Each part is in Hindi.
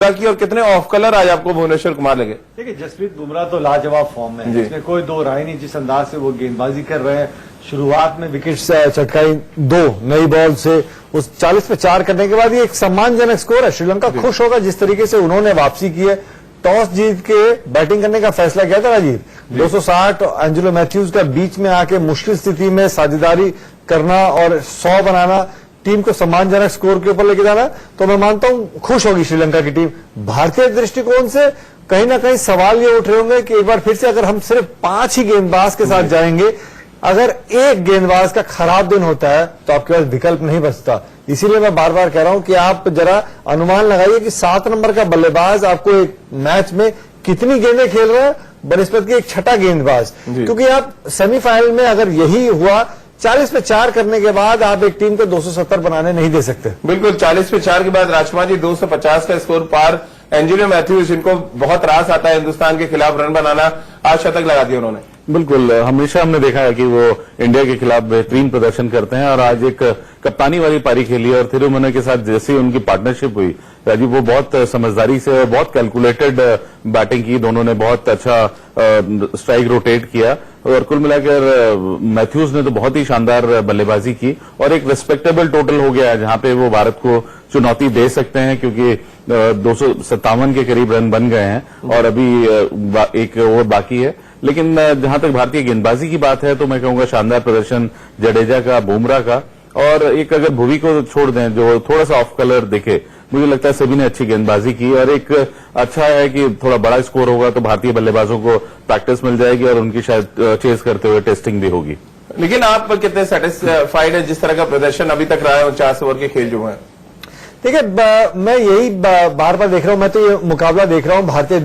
क्षमता की और कितने ऑफ कलर आज आपको भुवनेश्वर कुमार लगे? देखिए, जसप्रीत बुमराह तो लाजवाब फॉर्म में है, इसमें कोई दो राय नहीं। जिस अंदाज से वो गेंदबाजी कर रहे हैं, शुरुआत में विकेट चटकाई 2 नई बॉल से, उस 40 पे 4 करने के बाद ये एक सम्मानजनक स्कोर है। श्रीलंका खुश होगा जिस तरीके से उन्होंने वापसी की है। टॉस जीत के बैटिंग करने का फैसला किया था राजीव। 260 एंजेलो मैथ्यूज का बीच में आके मुश्किल स्थिति में साझेदारी करना और 100 बनाना, टीम को सम्मानजनक स्कोर के ऊपर लेके जाना, तो मैं मानता हूं खुश होगी श्रीलंका की टीम। भारतीय दृष्टिकोण से कहीं ना कहीं सवाल ये उठ रहे होंगे कि एक बार फिर से अगर हम सिर्फ 5 ही गेंदबाज के साथ जाएंगे, अगर एक गेंदबाज का खराब दिन होता है तो आपके पास विकल्प नहीं बचता। इसीलिए मैं बार बार कह रहा हूं कि आप जरा अनुमान लगाइए कि 7 नंबर का बल्लेबाज आपको एक मैच में कितनी गेंदें खेल रहा है, बनस्पत की एक छठा गेंदबाज, क्योंकि आप सेमीफाइनल में अगर यही हुआ 40 पे 4 करने के बाद आप एक टीम को 270 बनाने नहीं दे सकते। बिल्कुल, 40 पे 4 के बाद राजकुमार जी 250 का स्कोर पार। एंजेलो मैथ्यूज, जिनको बहुत रास आता है हिंदुस्तान के खिलाफ रन बनाना, आज शतक लगा दिया उन्होंने। बिल्कुल, हमेशा हमने देखा है कि वो इंडिया के खिलाफ बेहतरीन प्रदर्शन करते हैं और आज एक कप्तानी वाली पारी खेली और थिरुमने के साथ जैसे ही उनकी पार्टनरशिप हुई राजीव, वो बहुत समझदारी से और बहुत कैलकुलेटेड बैटिंग की। दोनों ने बहुत अच्छा स्ट्राइक रोटेट किया और कुल मिलाकर मैथ्यूज ने तो बहुत ही शानदार बल्लेबाजी की और एक रिस्पेक्टेबल टोटल हो गया है जहां पे वो भारत को चुनौती दे सकते हैं, क्योंकि 257 के करीब रन बन गए हैं और अभी एक ओवर बाकी है। लेकिन जहां तक भारतीय गेंदबाजी की बात है तो मैं कहूंगा शानदार प्रदर्शन जडेजा का, बुमराह का, और एक अगर भुवी को छोड़ दें जो थोड़ा सा ऑफ कलर दिखे, मुझे लगता है सभी ने अच्छी गेंदबाजी की और एक अच्छा है कि थोड़ा बड़ा स्कोर होगा तो भारतीय बल्लेबाजों को प्रैक्टिस मिल जाएगी और उनकी शायद चेस करते हुए टेस्टिंग भी होगी। लेकिन आप कितने सेटिस्फाइड है जिस तरह का प्रदर्शन अभी तक रहा है 49 ओवर के खेल जो है? देखिए, मैं यही बार बार देख रहा हूं, मैं तो ये मुकाबला देख रहा हूं भारतीय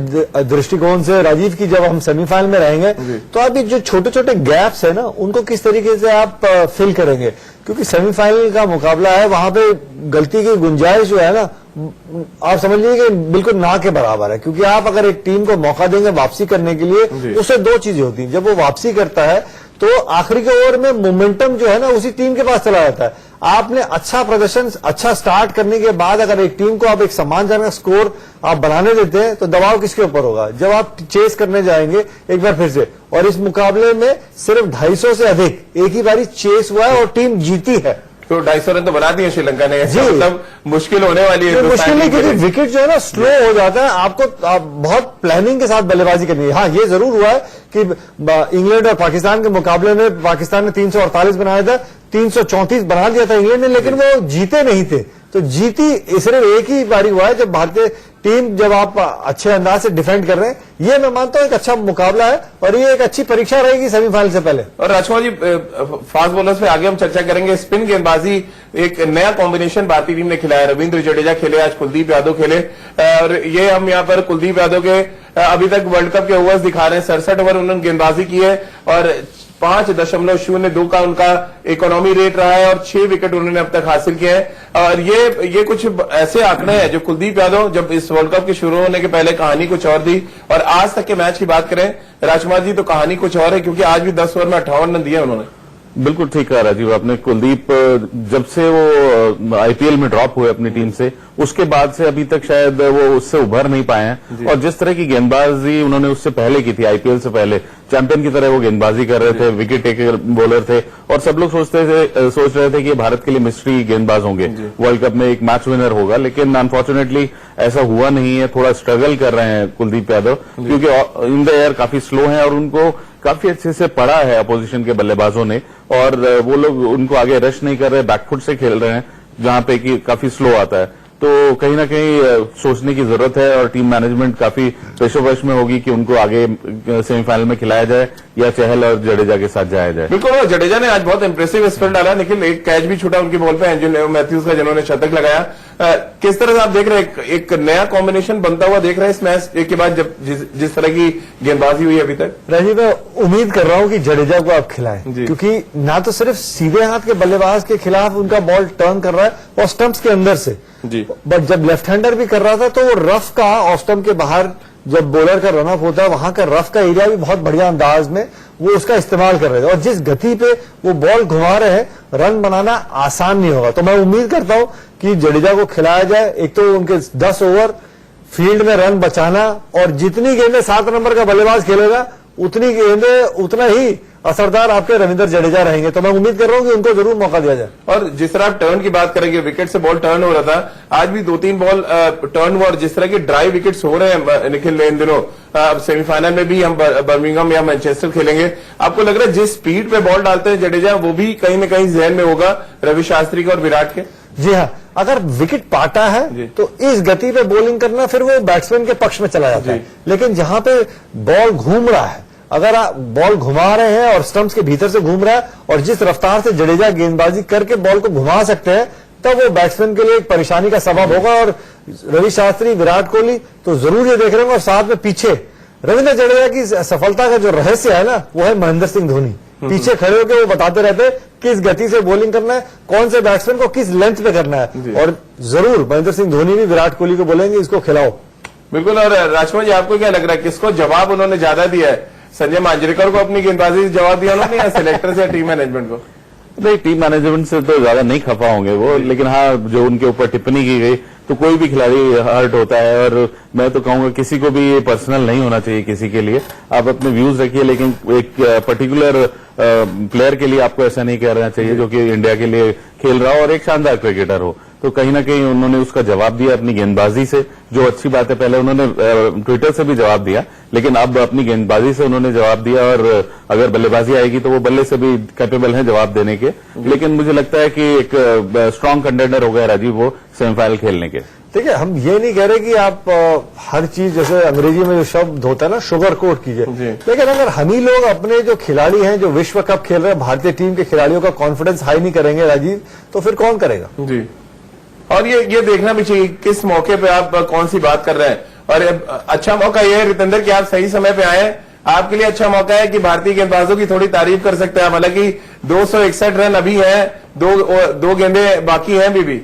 दृष्टिकोण से राजीव की। जब हम सेमीफाइनल में रहेंगे तो आप ये जो छोटे छोटे गैप्स है ना, उनको किस तरीके से आप फिल करेंगे, क्योंकि सेमीफाइनल का मुकाबला है, वहां पे गलती की गुंजाइश जो है ना, आप समझ लीजिए कि बिल्कुल ना के बराबर है। क्योंकि आप अगर एक टीम को मौका देंगे वापसी करने के लिए, उससे 2 चीजें होती हैं। जब वो वापसी करता है तो आखिरी के ओवर में मोमेंटम जो है ना उसी टीम के पास चला जाता है। आपने अच्छा प्रदर्शन, अच्छा स्टार्ट करने के बाद अगर एक टीम को आप एक सम्मानजनक स्कोर आप बनाने देते हैं तो दबाव किसके ऊपर होगा? जब आप चेस करने जाएंगे एक बार फिर से, और इस मुकाबले में सिर्फ 250 से अधिक एक ही बारी चेस हुआ है और टीम जीती है। तो 250 रन तो बना दिए श्रीलंका ने, मतलब मुश्किल होने वाली है। मुश्किल नहीं, क्योंकि विकेट जो है ना स्लो हो जाता है। आपको बहुत प्लानिंग के साथ बल्लेबाजी करनी है। हाँ, ये जरूर हुआ है कि इंग्लैंड और पाकिस्तान के मुकाबले में पाकिस्तान ने 348 बनाया था, 334 बना दिया था इंग्लैंड ने, लेकिन वो जीते नहीं थे। तो जीती सिर्फ एक ही बारी हुआ है जब भारतीय टीम, जब आप अच्छे अंदाज से डिफेंड कर रहे हैं। ये मैं मानता हूं एक अच्छा मुकाबला है और ये एक अच्छी परीक्षा रहेगी सेमीफाइनल से पहले। और राजकुमार जी, फास्ट बॉलर्स पे आगे हम चर्चा करेंगे। स्पिन गेंदबाजी एक नया कॉम्बिनेशन भारतीय टीम ने खिलाया। रविंद्र जडेजा खेले, आज कुलदीप यादव खेले, और ये हम यहाँ पर कुलदीप यादव के अभी तक वर्ल्ड कप के ओवर्स दिखा रहे हैं। 67 ओवर उन्होंने गेंदबाजी की है और 5.02 का उनका इकोनॉमी रेट रहा है और 6 विकेट उन्होंने अब तक हासिल किए हैं। और ये कुछ ऐसे आंकड़े हैं जो कुलदीप यादव जब इस वर्ल्ड कप के शुरू होने के पहले कहानी कुछ और थी, और आज तक के मैच की बात करें राजकुमार जी तो कहानी कुछ और है, क्योंकि आज भी 10 ओवर में 58 रन दिए उन्होंने। बिल्कुल ठीक कहा राजीव आपने। कुलदीप जब से वो आईपीएल में ड्रॉप हुए अपनी टीम से, उसके बाद से अभी तक शायद वो उससे उभर नहीं पाए हैं। और जिस तरह की गेंदबाजी उन्होंने उससे पहले की थी, आईपीएल से पहले चैंपियन की तरह वो गेंदबाजी कर रहे थे, विकेट टेकर बॉलर थे और सब लोग सोच रहे थे कि भारत के लिए मिस्ट्री गेंदबाज होंगे, वर्ल्ड कप में एक मैच विनर होगा। लेकिन अनफॉर्चुनेटली ऐसा हुआ नहीं है। थोड़ा स्ट्रगल कर रहे हैं कुलदीप यादव, क्योंकि इन द एयर काफी स्लो हैं और उनको काफी अच्छे से पढ़ा है अपोजिशन के बल्लेबाजों ने, और वो लोग उनको आगे रश नहीं कर रहे, बैकफुट से खेल रहे हैं जहां पे कि काफी स्लो आता है। तो कहीं ना कहीं सोचने की जरूरत है और टीम मैनेजमेंट काफी पेशोवश में होगी कि उनको आगे सेमीफाइनल में खिलाया जाए या चहल और जडेजा के साथ जाया जाए। बिल्कुल, जडेजा ने आज बहुत इंप्रेसिव स्पेल डाला, लेकिन एक कैच भी छूटा उनकी बॉल पे एंजेलो मैथ्यूज का, जिन्होंने शतक लगाया। किस तरह से आप देख रहे हैं एक नया कॉम्बिनेशन बनता हुआ देख रहे हैं इस मैच के बाद, जब जिस तरह की गेंदबाजी हुई अभी तक? राजीव, मैं उम्मीद कर रहा हूं कि जडेजा को आप खिलाएं, क्योंकि ना तो सिर्फ सीधे हाथ के बल्लेबाज के खिलाफ उनका बॉल टर्न कर रहा है और स्टंप्स के अंदर से, बट जब लेफ्ट हैंडर भी कर रहा था तो वो रफ का ऑफ स्टंप के बाहर जब बॉलर का रनअप होता है वहां का रफ का एरिया भी बहुत बढ़िया अंदाज में वो उसका इस्तेमाल कर रहे थे। और जिस गति पे वो बॉल घुमा रहे हैं, रन बनाना आसान नहीं होगा। तो मैं उम्मीद करता हूं कि जडेजा को खिलाया जाए। एक तो उनके 10 ओवर फील्ड में रन बचाना, और जितनी गेंदें 7 नंबर का बल्लेबाज खेलेगा उतनी गेंदें उतना ही असरदार आपके रविंद्र जडेजा रहेंगे। तो मैं उम्मीद कर रहा हूं कि उनको जरूर मौका दिया जाए। और जिस तरह आप टर्न की बात करेंगे, विकेट से बॉल टर्न हो रहा था, आज भी 2-3 बॉल टर्न हुआ, और जिस तरह के ड्राई विकेट्स हो रहे हैं निखिल इन दिनों, सेमीफाइनल में भी हम बर्मिंघम या मैनचेस्टर खेलेंगे, आपको लग रहा है जिस स्पीड पे बॉल डालते हैं जडेजा, वो भी कहीं ना कहीं जहन में होगा रवि शास्त्री का और विराट के? जी हाँ, अगर विकेट पाटा है तो इस गति पे बॉलिंग करना फिर वो बैट्समैन के पक्ष में चला जाता है। लेकिन जहां पे बॉल घूम रहा है, अगर आप बॉल घुमा रहे हैं और स्टंप्स के भीतर से घूम रहा है, और जिस रफ्तार से जडेजा गेंदबाजी करके बॉल को घुमा सकते हैं, तब वो बैट्समैन के लिए एक परेशानी का सबब होगा। और रवि शास्त्री, विराट कोहली तो जरूर ये देख रहे हैं, और साथ में पीछे रविंद्र जडेजा की सफलता का जो रहस्य है ना, वो है महेंद्र सिंह धोनी। पीछे खड़े होकर वो बताते रहते हैं किस गति से बॉलिंग करना है, कौन से बैट्समैन को किस लेंथ पे करना है, और जरूर महेंद्र सिंह धोनी भी विराट कोहली को बोलेंगे इसको खिलाओ। बिल्कुल। और राजकुमार जी, आपको क्या लग रहा है, किसको जवाब उन्होंने ज्यादा दिया है? संजय मांजरेकर को अपनी गेंदबाजी से जवाब दिया उन्होंने, या सिलेक्टर से, या टीम मैनेजमेंट को? नहीं, टीम मैनेजमेंट से तो ज्यादा नहीं खफा होंगे वो, लेकिन हाँ, जो उनके ऊपर टिप्पणी की गई, तो कोई भी खिलाड़ी हर्ट होता है, और मैं तो कहूंगा किसी को भी ये पर्सनल नहीं होना चाहिए किसी के लिए। आप अपने व्यूज रखिए, लेकिन एक पर्टिकुलर प्लेयर के लिए आपको ऐसा नहीं कहना चाहिए जो कि इंडिया के लिए खेल रहा हो और एक शानदार क्रिकेटर हो। तो कहीं ना कहीं उन्होंने उसका जवाब दिया अपनी गेंदबाजी से, जो अच्छी बात है। पहले उन्होंने ट्विटर से भी जवाब दिया, लेकिन अब अपनी गेंदबाजी से उन्होंने जवाब दिया, और अगर बल्लेबाजी आएगी तो वो बल्ले से भी कैपेबल हैं जवाब देने के। लेकिन मुझे लगता है कि एक स्ट्रांग कंटेंडर हो गया राजीव वो सेमीफाइनल खेलने के। देखिए, हम ये नहीं कह रहे कि आप हर चीज, जैसे अंग्रेजी में जो शब्द होता है ना, शुगर कोट कीजिए, लेकिन अगर हम ही लोग अपने जो खिलाड़ी हैं जो विश्व कप खेल रहे हैं, भारतीय टीम के खिलाड़ियों का कॉन्फिडेंस हाई नहीं करेंगे राजीव, तो फिर कौन करेगा? जी। और ये देखना भी चाहिए किस मौके पे आप कौन सी बात कर रहे हैं। और अच्छा मौका ये है रितेंद्र कि आप सही समय पे आए, आपके लिए अच्छा मौका है कि भारतीय गेंदबाजों की थोड़ी तारीफ कर सकते हैं। हालांकि 261 रन अभी हैं, दो गेंदें बाकी हैं अभी भी।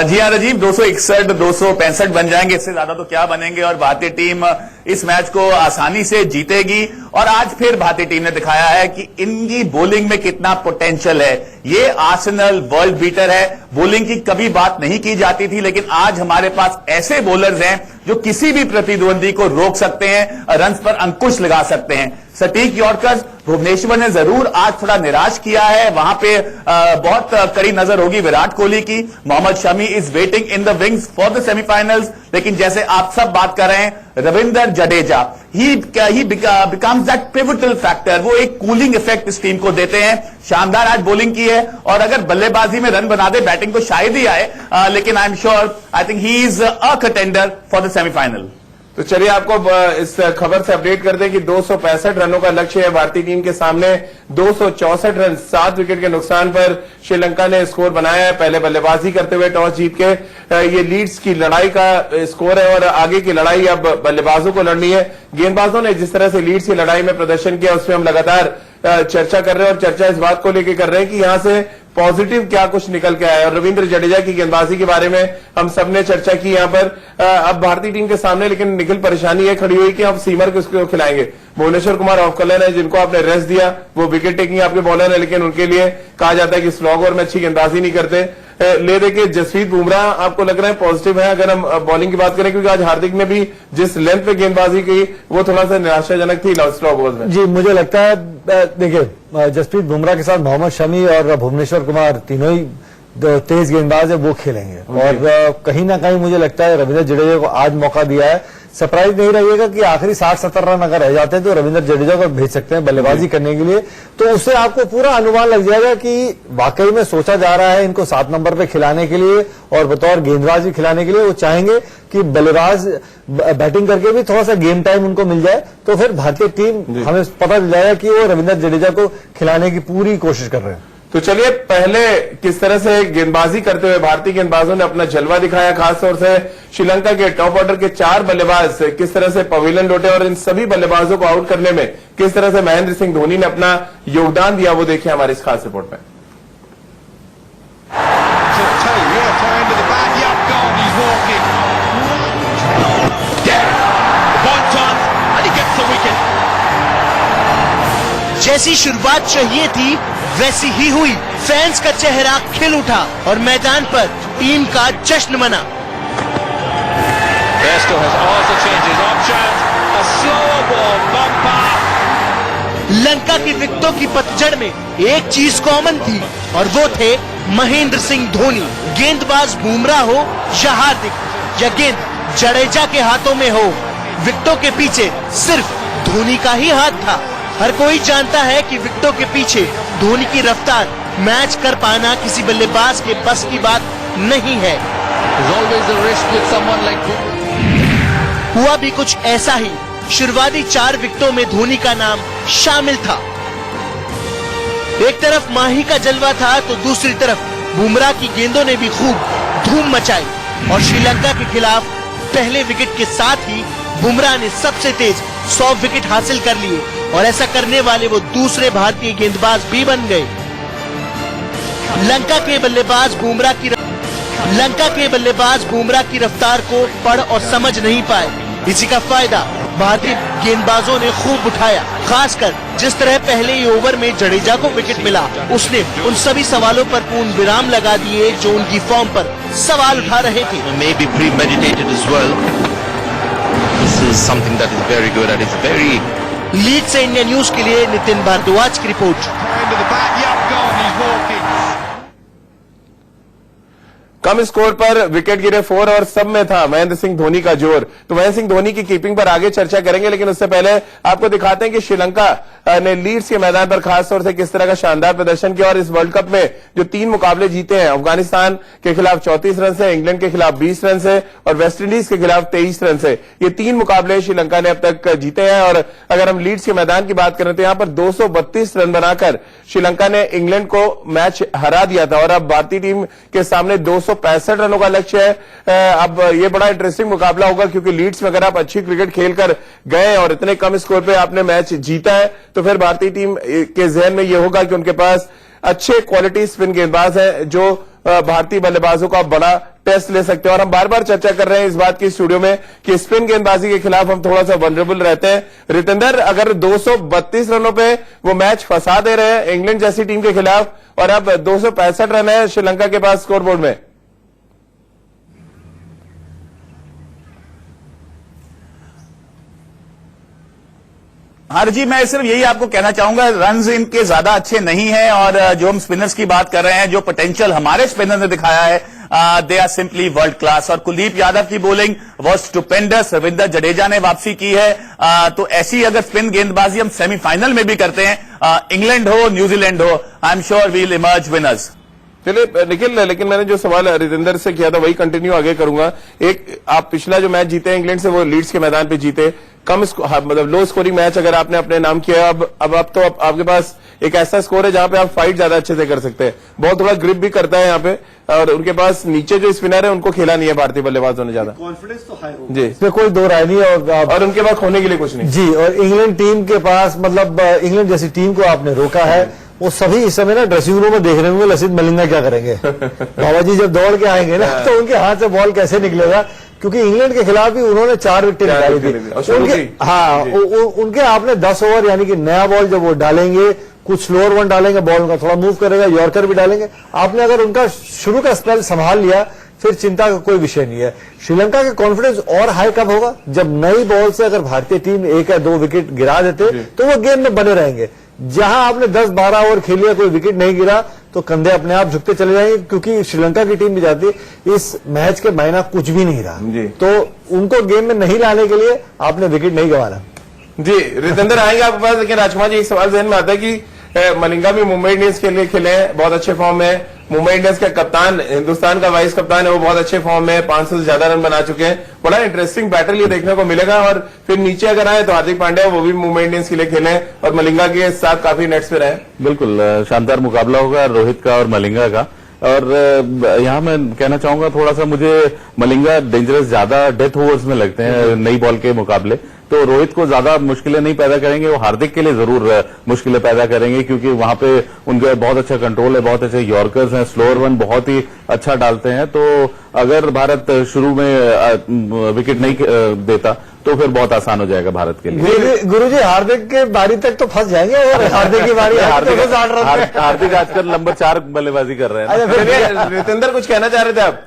जी हाँ राजीव, 261, 265 बन जाएंगे, इससे ज्यादा तो क्या बनेंगे, और भारतीय टीम इस मैच को आसानी से जीतेगी। और आज फिर भारतीय टीम ने दिखाया है कि इनकी बॉलिंग में कितना पोटेंशियल है। ये आर्सेनल वर्ल्ड बीटर है, बॉलिंग की कभी बात नहीं की जाती थी, लेकिन आज हमारे पास ऐसे बॉलर्स हैं जो किसी भी प्रतिद्वंदी को रोक सकते हैं, रन्स पर अंकुश लगा सकते हैं। सटीक यॉर्कर्स भुवनेश्वर ने जरूर आज थोड़ा निराश किया है, वहां पे बहुत कड़ी नजर होगी विराट कोहली की। Mohammed Shami is waiting in the wings for the semifinals, लेकिन जैसे आप सब बात कर रहे हैं, रविंद्र जडेजा ही बिकम्स दैट पिवटल फैक्टर। वो एक कूलिंग इफेक्ट इस टीम को देते हैं। शानदार आज बॉलिंग की है, और अगर बल्लेबाजी में रन बना दे, बैटिंग तो शायद ही आए, लेकिन आई am sure, I think he is a contender for the semifinal. तो चलिए आपको इस खबर से अपडेट कर दें कि 265 रनों का लक्ष्य है भारतीय टीम के सामने। 264 रन 7 विकेट के नुकसान पर श्रीलंका ने स्कोर बनाया है। पहले बल्लेबाजी करते हुए टॉस जीत के ये लीड्स की लड़ाई का स्कोर है, और आगे की लड़ाई अब बल्लेबाजों को लड़नी है। गेंदबाजों ने जिस तरह से लीड्स की लड़ाई में प्रदर्शन किया, उसमें हम लगातार चर्चा कर रहे हैं, और चर्चा इस बात को लेकर कर रहे हैं कि यहां से पॉजिटिव क्या कुछ निकल के आया। और रविंद्र जडेजा की गेंदबाजी के बारे में हम सबने चर्चा की यहां पर। अब भारतीय टीम के सामने लेकिन निखिल परेशानी ये खड़ी हुई कि अब सीमर किसको खिलाएंगे। भुवनेश्वर कुमार ऑफ कलन है, जिनको आपने रेस्ट दिया, वो विकेट टेकिंग आपके बॉलर है, लेकिन उनके लिए कहा जाता है कि स्लॉग ओवर में अच्छी गेंदबाजी नहीं करते। ले देखिए जसप्रीत बुमराह, आपको लग रहा है पॉजिटिव है अगर हम बॉलिंग की बात करें, क्योंकि आज हार्दिक ने भी जिस लेंथ पे गेंदबाजी की वो थोड़ा सा निराशाजनक थी स्लॉग ओवर में। जी, मुझे लगता है, देखिए जसप्रीत बुमराह के साथ मोहम्मद शमी और भुवनेश्वर कुमार तीनों ही तेज गेंदबाज है, वो खेलेंगे। और कहीं ना कहीं मुझे लगता है रविंद्र जडेजा को आज मौका दिया है। सरप्राइज नहीं रहिएगा कि आखिरी 60-70 रन अगर रह जाते हैं तो रविंद्र जडेजा को भेज सकते हैं बल्लेबाजी करने के लिए, तो उससे आपको पूरा अनुमान लग जाएगा कि वाकई में सोचा जा रहा है इनको 7 नंबर पे खिलाने के लिए, और बतौर गेंदबाज भी खिलाने के लिए। वो चाहेंगे कि बल्लेबाज बैटिंग करके भी थोड़ा सा गेम टाइम उनको मिल जाए, तो फिर भारतीय टीम हमें पता चल जाएगा कि वो रविंद्र जडेजा को खिलाने की पूरी कोशिश कर रहे हैं। तो चलिए पहले किस तरह से गेंदबाजी करते हुए भारतीय गेंदबाजों ने अपना जलवा दिखाया, खासतौर से श्रीलंका के टॉप ऑर्डर के 4 बल्लेबाज किस तरह से पवेलियन लौटे, और इन सभी बल्लेबाजों को आउट करने में किस तरह से महेंद्र सिंह धोनी ने अपना योगदान दिया, वो देखिए हमारी इस खास रिपोर्ट में। जैसी शुरुआत चाहिए थी वैसी ही हुई। फैंस का चेहरा खिल उठा और मैदान पर टीम का जश्न मना। लंका की विकेटों की पतझड़ में एक चीज कॉमन थी और वो थे महेंद्र सिंह धोनी। गेंदबाज बुमराह हो या हार्दिक या गेंद जडेजा के हाथों में हो, विकेटों के पीछे सिर्फ धोनी का ही हाथ था। हर कोई जानता है कि विकेटों के पीछे धोनी की रफ्तार मैच कर पाना किसी बल्लेबाज के बस की बात नहीं है। हुआ भी कुछ ऐसा ही। शुरुआती 4 विकेटों में धोनी का नाम शामिल था। एक तरफ माही का जलवा था तो दूसरी तरफ बुमराह की गेंदों ने भी खूब धूम मचाई और श्रीलंका के खिलाफ पहले विकेट के साथ ही बुमराह ने सबसे तेज 100 विकेट हासिल कर लिए और ऐसा करने वाले वो दूसरे भारतीय गेंदबाज भी बन गए। लंका के बल्लेबाज बुमराह की रफ्तार को पढ़ और समझ नहीं पाए। इसी का फायदा भारतीय गेंदबाजों ने खूब उठाया। खासकर जिस तरह पहले ही ओवर में जडेजा को विकेट मिला, उसने उन सभी सवालों पर पूर्ण विराम लगा दिए जो उनकी फॉर्म पर सवाल उठा रहे थे। लीड से इंडिया न्यूज के लिए नितिन भारद्वाज की रिपोर्ट। कम स्कोर पर विकेट गिरे 4 और सब में था महेंद्र सिंह धोनी का जोर। तो महेंद्र सिंह धोनी की कीपिंग पर आगे चर्चा करेंगे, लेकिन उससे पहले आपको दिखाते हैं कि श्रीलंका ने लीड्स के मैदान पर खासतौर से किस तरह का शानदार प्रदर्शन किया और इस वर्ल्ड कप में जो 3 मुकाबले जीते हैं, अफगानिस्तान के खिलाफ 34 रन से, इंग्लैंड के खिलाफ 20 रन से और वेस्टइंडीज के खिलाफ 23 रन से, ये 3 मुकाबले श्रीलंका ने अब तक जीते हैं। और अगर हम लीड्स के मैदान की बात करें तो यहां पर 232 रन बनाकर श्रीलंका ने इंग्लैंड को मैच हरा दिया था और अब भारतीय टीम के सामने 265 रनों का लक्ष्य है। अब ये बड़ा इंटरेस्टिंग मुकाबला होगा क्योंकि लीड्स में अगर आप अच्छी क्रिकेट खेलकर गए और इतने कम स्कोर पे आपने मैच जीता है तो फिर भारतीय टीम के जहन में ये होगा कि उनके पास अच्छे क्वालिटी स्पिन गेंदबाज हैं जो भारतीय बल्लेबाजों का बड़ा टेस्ट ले सकते हैं। और हम बार बार चर्चा कर रहे हैं इस बात की स्टूडियो में कि स्पिन गेंदबाजी के खिलाफ हम थोड़ा सा वनरेबल रहते हैं। रितेंद्र, अगर 232 रनों पे वो मैच फंसा दे रहे हैं इंग्लैंड जैसी टीम के खिलाफ और अब 265 रन है श्रीलंका के पास स्कोरबोर्ड में। हरजी, मैं सिर्फ यही आपको कहना चाहूंगा, रन्स इनके ज्यादा अच्छे नहीं हैं और जो हम स्पिनर्स की बात कर रहे हैं, जो पोटेंशियल हमारे स्पिनर ने दिखाया है, they are simply world class. और कुलदीप यादव की bowling was stupendous. Ravindra Jadeja ने वापसी की है। तो ऐसी अगर स्पिन गेंदबाजी हम सेमीफाइनल में भी करते हैं, इंग्लैंड हो न्यूजीलैंड हो, I am sure we'll emerge winners. चलिए निखिल, लेकिन मैंने जो सवाल रितेंद्र से किया था वही कंटिन्यू आगे करूंगा। एक, आप पिछला जो मैच जीते इंग्लैंड से वो लीड्स के मैदान पे जीते, कम मतलब लो स्कोरिंग मैच अगर आपने अपने नाम किया, अब आपके पास एक ऐसा स्कोर है जहां पे आप फाइट ज्यादा अच्छे से कर सकते हैं। बहुत थोड़ा ग्रिप भी करता है यहाँ पे और उनके पास नीचे जो स्पिनर है उनको खेला नहीं है भारतीय बल्लेबाजों ने ज्यादा। कॉन्फिडेंस तो हाई होगा जी, इसमें कोई दो राय नहीं और उनके पास खोने के लिए कुछ नहीं जी। और इंग्लैंड टीम के पास मतलब इंग्लैंड जैसी टीम को आपने रोका है, वो सभी इस समय ना ड्रेसिंग रूम में देख रहे होंगे लसित मलिंगा क्या करेंगे। बाबा जी जब दौड़ के आएंगे ना तो उनके हाथ से बॉल कैसे निकलेगा, क्योंकि इंग्लैंड के खिलाफ भी उन्होंने 4 विकेट निकाली थी। हाँ, उनके आपने 10 ओवर यानी कि नया बॉल जब वो डालेंगे, कुछ स्लोअर वन डालेंगे, बॉल उनका थोड़ा मूव करेगा, यॉर्कर भी डालेंगे। आपने अगर उनका शुरू का स्पेल संभाल लिया फिर चिंता का कोई विषय नहीं है। श्रीलंका का कॉन्फिडेंस और हाई कब होगा, जब नई बॉल से अगर भारतीय टीम 1 या 2 विकेट गिरा देते तो वो गेम में बने रहेंगे। जहां आपने 10-12 ओवर खेल लिया, कोई विकेट नहीं गिरा तो कंधे अपने आप झुकते चले जाएंगे, क्योंकि श्रीलंका की टीम भी जाती है इस मैच के मायना कुछ भी नहीं रहा। तो उनको गेम में नहीं लाने के लिए आपने विकेट नहीं गंवाना। जी रितेंद्र, आएंगे आपके पास, लेकिन राजकुमार जी एक सवाल जहन में आता है कि मलिंगा भी मुंबई इंडियंस के लिए खेले हैं, बहुत अच्छे फॉर्म में। मुंबई इंडियंस का कप्तान, हिंदुस्तान का वाइस कप्तान है, वो बहुत अच्छे फॉर्म में, 500 से ज्यादा रन बना चुके हैं। बड़ा इंटरेस्टिंग बैटल ये देखने को मिलेगा। और फिर नीचे अगर आए तो हार्दिक पांड्या, वो भी मुंबई इंडियंस के लिए खेले और मलिंगा के साथ काफी नेट्स पे रहे। बिल्कुल शानदार मुकाबला होगा रोहित का और मलिंगा का। और यहाँ मैं कहना चाहूंगा थोड़ा सा, मुझे मलिंगा डेंजरस ज्यादा डेथ ओवर्स में लगते हैं नई बॉल के मुकाबले। तो रोहित को ज्यादा मुश्किलें नहीं पैदा करेंगे, वो हार्दिक के लिए जरूर मुश्किलें पैदा करेंगे, क्योंकि वहां पे उनका बहुत अच्छा कंट्रोल है, बहुत अच्छे यॉर्कर्स हैं, स्लोअर वन बहुत ही अच्छा डालते हैं। तो अगर भारत शुरू में विकेट नहीं देता तो फिर बहुत आसान हो जाएगा भारत के लिए। गुरुजी हार्दिक के बारी तक तो फंस जाएंगे, और हार्दिक की बारी हार्दिक आजकल नंबर 4 बल्लेबाजी कर रहे हैं। चलिए रितेंद्र, कुछ कहना चाह रहे थे आप?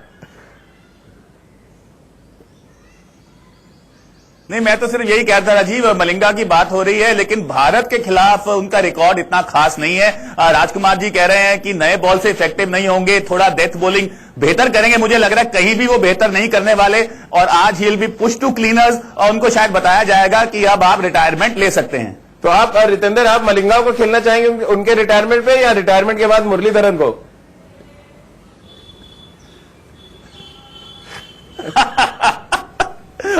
नहीं, मैं तो सिर्फ यही कहता राजीव, मलिंगा की बात हो रही है, लेकिन भारत के खिलाफ उनका रिकॉर्ड इतना खास नहीं है। राजकुमार जी कह रहे हैं कि नए बॉल से इफेक्टिव नहीं होंगे, थोड़ा डेथ बॉलिंग बेहतर करेंगे। मुझे लग रहा है कहीं भी वो बेहतर नहीं करने वाले, और आज ही will be push to cleaners, और उनको शायद बताया जाएगा कि अब आप रिटायरमेंट ले सकते हैं। तो आप रितेंद्र, आप मलिंगा को खेलना चाहेंगे उनके रिटायरमेंट पे, या रिटायरमेंट के बाद मुरलीधरन को?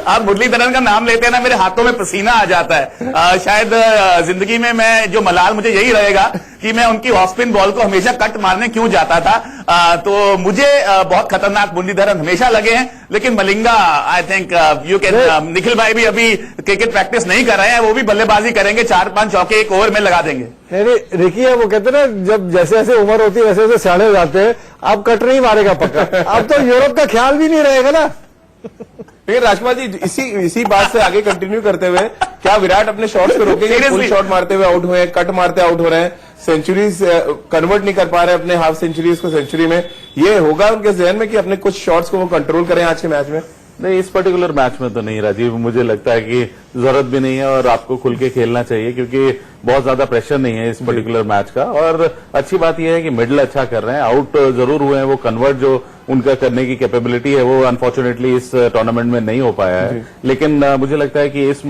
आप मुरलीधरन का नाम लेते हैं ना, मेरे हाथों में पसीना आ जाता है। शायद जिंदगी में मैं जो मलाल मुझे यही रहेगा कि मैं उनकी ऑफ स्पिन बॉल को हमेशा कट मारने क्यों जाता था। तो मुझे बहुत खतरनाक मुरलीधरन हमेशा लगे हैं, लेकिन Malinga I think you can. Nikhil भाई भी अभी क्रिकेट प्रैक्टिस नहीं कर रहे हैं, वो भी बल्लेबाजी करेंगे, 4-5 चौके एक ओवर में लगा देंगे। नहीं, रिकी है, वो कहते हैं ना, जब जैसे जैसे उम्र होती है वैसे वैसे सियाने हो जाते हैं। अब कट नहीं मारेगा पक्का, अब तो यूरोप का ख्याल भी नहीं रहेगा ना। लेकिन राजकुमार जी, इसी बात से आगे कंटिन्यू करते हुए, क्या विराट अपने शॉट्स को रोकेंगे? फुल शॉट मारते हुए आउट हुए हैं, कट मारते आउट हो रहे हैं, सेंचुरीज कन्वर्ट नहीं कर पा रहे अपने हाफ सेंचुरीज को सेंचुरी में। ये होगा उनके जहन में कि अपने कुछ शॉट्स को वो कंट्रोल करें आज के मैच में? नहीं, इस पर्टिकुलर मैच में तो नहीं राजीव, मुझे लगता है कि जरूरत भी नहीं है, और आपको खुल के खेलना चाहिए, क्योंकि बहुत ज्यादा प्रेशर नहीं है इस पर्टिकुलर मैच का। और अच्छी बात यह है कि मिडल अच्छा कर रहे हैं, आउट जरूर हुए हैं, वो कन्वर्ट जो उनका करने की कैपेबिलिटी है वो अनफॉर्चुनेटली इस टूर्नामेंट में नहीं हो पाया है। लेकिन मुझे लगता है कि इस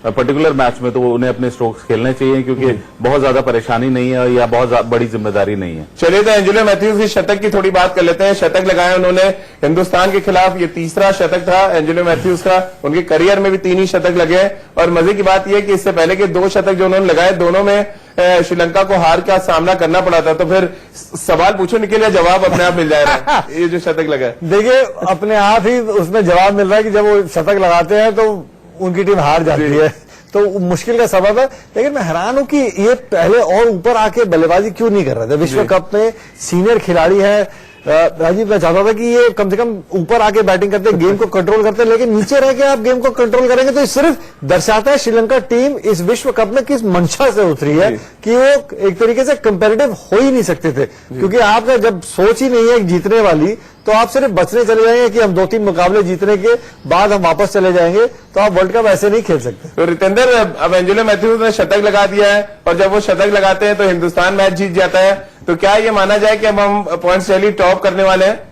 पर्टिकुलर मैच में तो उन्हें अपने स्ट्रोक्स खेलने चाहिए, क्योंकि बहुत ज्यादा परेशानी नहीं है या बहुत बड़ी जिम्मेदारी नहीं है। चलिए, तो एंजेलो मैथ्यूज की शतक की थोड़ी बात कर लेते हैं। शतक लगाया उन्होंने हिंदुस्तान के खिलाफ, ये तीसरा शतक था एंजेलो मैथ्यूज का। उनके करियर में भी 3 ही शतक लगे, और मजे की बात यह कि इससे पहले के 2 शतक जो उन्होंने लगाए, दोनों में श्रीलंका को हार का सामना करना पड़ा था। तो फिर सवाल पूछो निकल, या जवाब अपने आप मिल जाएगा? ये जो शतक लगा, देखिए अपने आप ही उसमें जवाब मिल रहा है कि जब वो शतक लगाते हैं तो उनकी टीम हार जाती है, तो मुश्किल का सबब है। लेकिन मैं हैरान हूं कि ये पहले और ऊपर आके बल्लेबाजी क्यों नहीं कर रहे थे। विश्व कप में सीनियर खिलाड़ी है राजीव, मैं चाहता था कि ये कम से कम ऊपर आके बैटिंग करते, गेम को कंट्रोल करते, लेकिन नीचे रह के आप गेम को कंट्रोल करेंगे तो सिर्फ दर्शाता है श्रीलंका टीम इस विश्व कप में किस मंशा से उतरी है कि वो एक तरीके से कंपेरेटिव हो ही नहीं सकते थे। क्योंकि आपका जब सोच ही नहीं है जीतने वाली, तो आप सिर्फ बचने चले जाएंगे कि हम 2-3 मुकाबले जीतने के बाद हम वापस चले जाएंगे, तो आप वर्ल्ड कप ऐसे नहीं खेल सकते। तो रितेंद्र, अब एंजेलो मैथ्यूज ने शतक लगा दिया है, और जब वो शतक लगाते हैं तो हिंदुस्तान मैच जीत जाता है, तो क्या ये माना जाए कि अब हम पॉइंट्स टैली टॉप करने वाले हैं?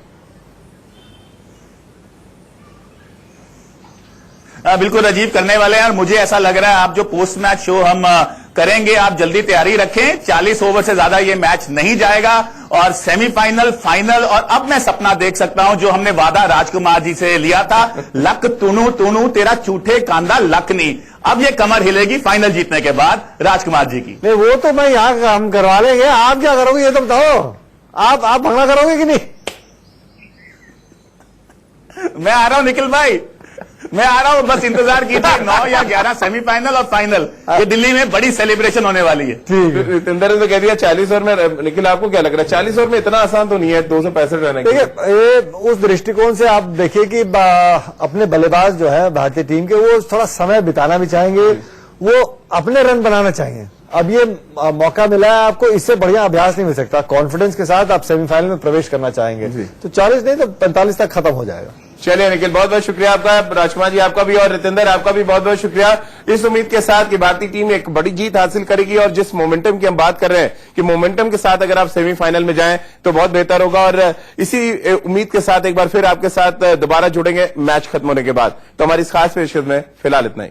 बिल्कुल राजीव, करने वाले हैं। और मुझे ऐसा लग रहा है आप जो पोस्ट मैच शो हम करेंगे, आप जल्दी तैयारी रखें। 40 ओवर से ज्यादा ये मैच नहीं जाएगा, और सेमीफाइनल, फाइनल, और अब मैं सपना देख सकता हूं जो हमने वादा राजकुमार जी से लिया था, लक तुनु तुनु तेरा झूठे कांदा लक नहीं। अब ये कमर हिलेगी फाइनल जीतने के बाद राजकुमार जी की। नहीं, वो तो मैं यहाँ काम करवा लेंगे, आप क्या करोगे ये तो बताओ। आप भंगड़ा करोगे कि नहीं? मैं आ रहा हूं निखिल भाई, मैं आ रहा हूं, बस इंतजार कीजिए। 9 या 11 सेमीफाइनल और फाइनल, ये दिल्ली में बड़ी सेलिब्रेशन होने वाली है। रितेंद्र ने तो कह दिया 40 ओवर में। निखिल, आपको क्या लग रहा है 40 ओवर में इतना आसान तो नहीं है 265 रन? देखिए, उस दृष्टिकोण से आप देखिए कि अपने बल्लेबाज जो है भारतीय टीम के, वो थोड़ा समय बिताना भी चाहेंगे, वो अपने रन बनाना चाहेंगे। अब ये मौका मिला है आपको, इससे बढ़िया अभ्यास नहीं मिल सकता। कॉन्फिडेंस के साथ आप सेमीफाइनल में प्रवेश करना चाहेंगे, तो 40 नहीं तो 45 तक खत्म हो जाएगा। चलिए निखिल, बहुत बहुत शुक्रिया आपका, राजकुमार जी आपका भी, और रितेंद्र आपका भी बहुत बहुत शुक्रिया। इस उम्मीद के साथ कि भारतीय टीम एक बड़ी जीत हासिल करेगी, और जिस मोमेंटम की हम बात कर रहे हैं कि मोमेंटम के साथ अगर आप सेमीफाइनल में जाएं तो बहुत बेहतर होगा। और इसी उम्मीद के साथ एक बार फिर आपके साथ दोबारा जुड़ेंगे मैच खत्म होने के बाद। तो हमारी इस खास पेशकश में फिलहाल इतना ही।